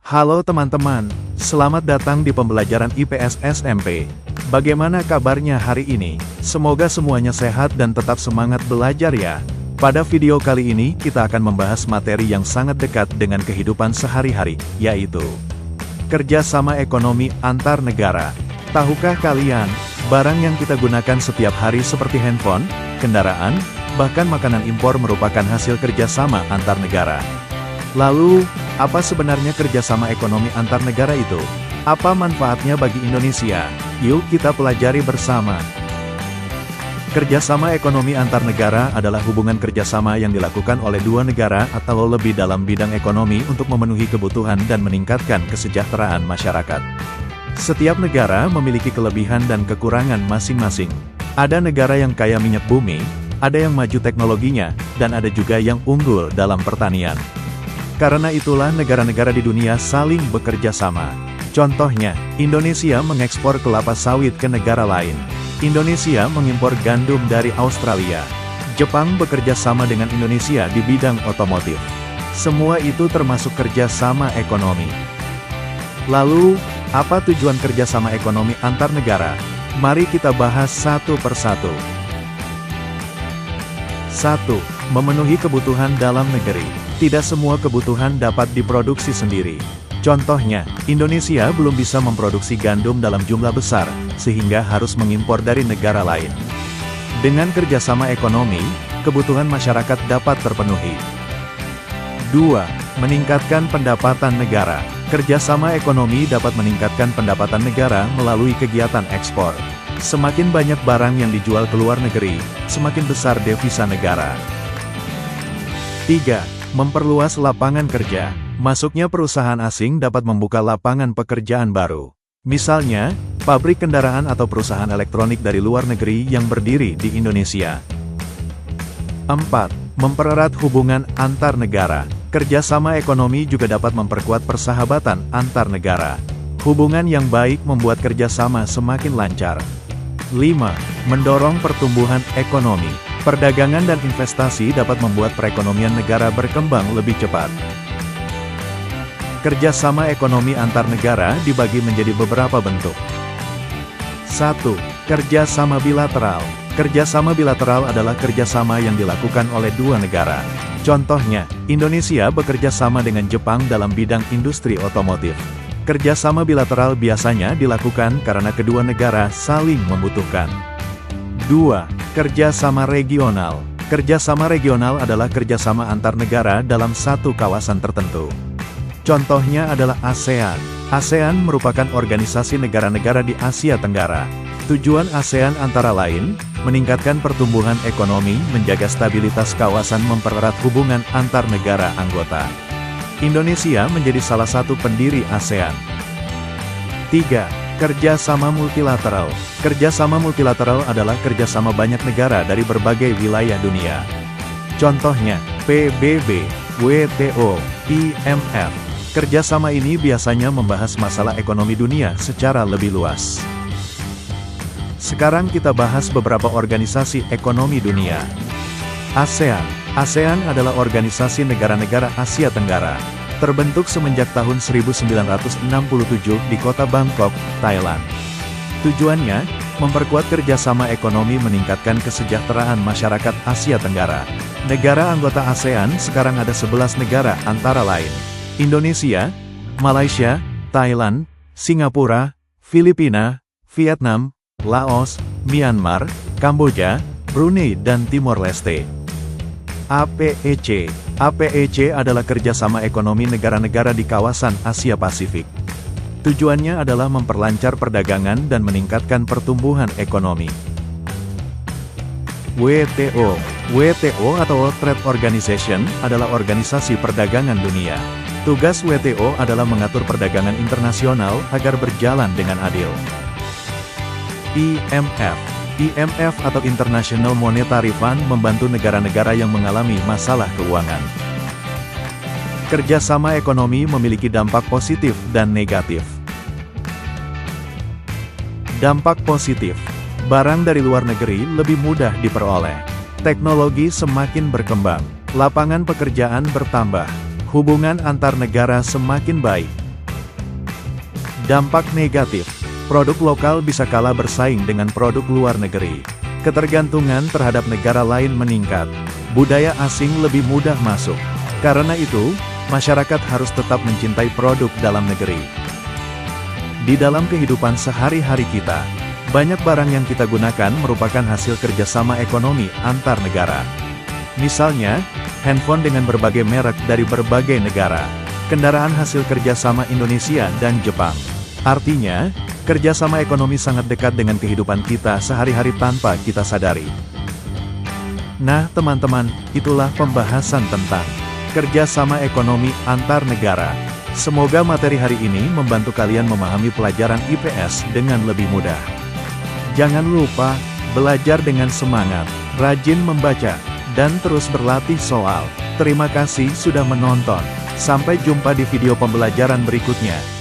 Halo teman-teman, selamat datang di pembelajaran IPS SMP. Bagaimana kabarnya hari ini? Semoga semuanya sehat dan tetap semangat belajar ya. Pada video kali ini kita akan membahas materi yang sangat dekat dengan kehidupan sehari-hari, yaitu kerjasama ekonomi antar negara. Tahukah kalian, barang yang kita gunakan setiap hari seperti handphone, kendaraan, bahkan makanan impor merupakan hasil kerjasama antar negara. Lalu, apa sebenarnya kerjasama ekonomi antar negara itu? Apa manfaatnya bagi Indonesia? Yuk kita pelajari bersama. Kerjasama ekonomi antar negara adalah hubungan kerjasama yang dilakukan oleh dua negara atau lebih dalam bidang ekonomi untuk memenuhi kebutuhan dan meningkatkan kesejahteraan masyarakat. Setiap negara memiliki kelebihan dan kekurangan masing-masing. Ada negara yang kaya minyak bumi, ada yang maju teknologinya, dan ada juga yang unggul dalam pertanian. Karena itulah negara-negara di dunia saling bekerja sama. Contohnya, Indonesia mengekspor kelapa sawit ke negara lain. Indonesia mengimpor gandum dari Australia. Jepang bekerja sama dengan Indonesia di bidang otomotif. Semua itu termasuk kerjasama ekonomi. Lalu, apa tujuan kerjasama ekonomi antar negara? Mari kita bahas satu persatu. 1. Memenuhi kebutuhan dalam negeri. Tidak semua kebutuhan dapat diproduksi sendiri. Contohnya, Indonesia belum bisa memproduksi gandum dalam jumlah besar, sehingga harus mengimpor dari negara lain. Dengan kerjasama ekonomi, kebutuhan masyarakat dapat terpenuhi. 2. Meningkatkan pendapatan negara. Kerjasama ekonomi dapat meningkatkan pendapatan negara melalui kegiatan ekspor. Semakin banyak barang yang dijual ke luar negeri, semakin besar devisa negara. 3. Memperluas lapangan kerja. Masuknya perusahaan asing dapat membuka lapangan pekerjaan baru. Misalnya, pabrik kendaraan atau perusahaan elektronik dari luar negeri yang berdiri di Indonesia. 4. Mempererat hubungan antar negara. Kerjasama ekonomi juga dapat memperkuat persahabatan antar negara. Hubungan yang baik membuat kerjasama semakin lancar. 5. Mendorong pertumbuhan ekonomi. Perdagangan dan investasi dapat membuat perekonomian negara berkembang lebih cepat. Kerjasama ekonomi antar negara dibagi menjadi beberapa bentuk. 1. Kerjasama bilateral. Kerjasama bilateral adalah kerjasama yang dilakukan oleh dua negara. Contohnya, Indonesia bekerja sama dengan Jepang dalam bidang industri otomotif. Kerjasama bilateral biasanya dilakukan karena kedua negara saling membutuhkan. 2. Kerjasama regional. Kerjasama regional adalah kerjasama antar negara dalam satu kawasan tertentu. Contohnya adalah ASEAN. ASEAN merupakan organisasi negara-negara di Asia Tenggara. Tujuan ASEAN antara lain, meningkatkan pertumbuhan ekonomi, menjaga stabilitas kawasan, mempererat hubungan antar negara anggota. Indonesia menjadi salah satu pendiri ASEAN. 3. Kerjasama multilateral. Kerjasama multilateral adalah kerjasama banyak negara dari berbagai wilayah dunia. Contohnya, PBB, WTO, IMF. Kerjasama ini biasanya membahas masalah ekonomi dunia secara lebih luas. Sekarang kita bahas beberapa organisasi ekonomi dunia. ASEAN. ASEAN adalah organisasi negara-negara Asia Tenggara. Terbentuk semenjak tahun 1967 di kota Bangkok, Thailand. Tujuannya, memperkuat kerjasama ekonomi meningkatkan kesejahteraan masyarakat Asia Tenggara. Negara anggota ASEAN sekarang ada 11 negara antara lain: Indonesia, Malaysia, Thailand, Singapura, Filipina, Vietnam, Laos, Myanmar, Kamboja, Brunei dan Timor Leste. APEC. APEC adalah kerjasama ekonomi negara-negara di kawasan Asia Pasifik. Tujuannya adalah memperlancar perdagangan dan meningkatkan pertumbuhan ekonomi. WTO. WTO atau World Trade Organization adalah organisasi perdagangan dunia. Tugas WTO adalah mengatur perdagangan internasional agar berjalan dengan adil. IMF. IMF atau International Monetary Fund membantu negara-negara yang mengalami masalah keuangan. Kerjasama ekonomi memiliki dampak positif dan negatif. Dampak positif. Barang dari luar negeri lebih mudah diperoleh. Teknologi semakin berkembang. Lapangan pekerjaan bertambah. Hubungan antar negara semakin baik. Dampak negatif, produk lokal bisa kalah bersaing dengan produk luar negeri. Ketergantungan terhadap negara lain meningkat. Budaya asing lebih mudah masuk. Karena itu, masyarakat harus tetap mencintai produk dalam negeri. Di dalam kehidupan sehari-hari kita, banyak barang yang kita gunakan merupakan hasil kerjasama ekonomi antar negara. Misalnya, handphone dengan berbagai merek dari berbagai negara. Kendaraan hasil kerjasama Indonesia dan Jepang. Artinya, kerjasama ekonomi sangat dekat dengan kehidupan kita sehari-hari tanpa kita sadari. Nah teman-teman, itulah pembahasan tentang kerjasama ekonomi antar negara. Semoga materi hari ini membantu kalian memahami pelajaran IPS dengan lebih mudah. Jangan lupa, belajar dengan semangat, rajin membaca, dan terus berlatih soal. Terima kasih sudah menonton. Sampai jumpa di video pembelajaran berikutnya.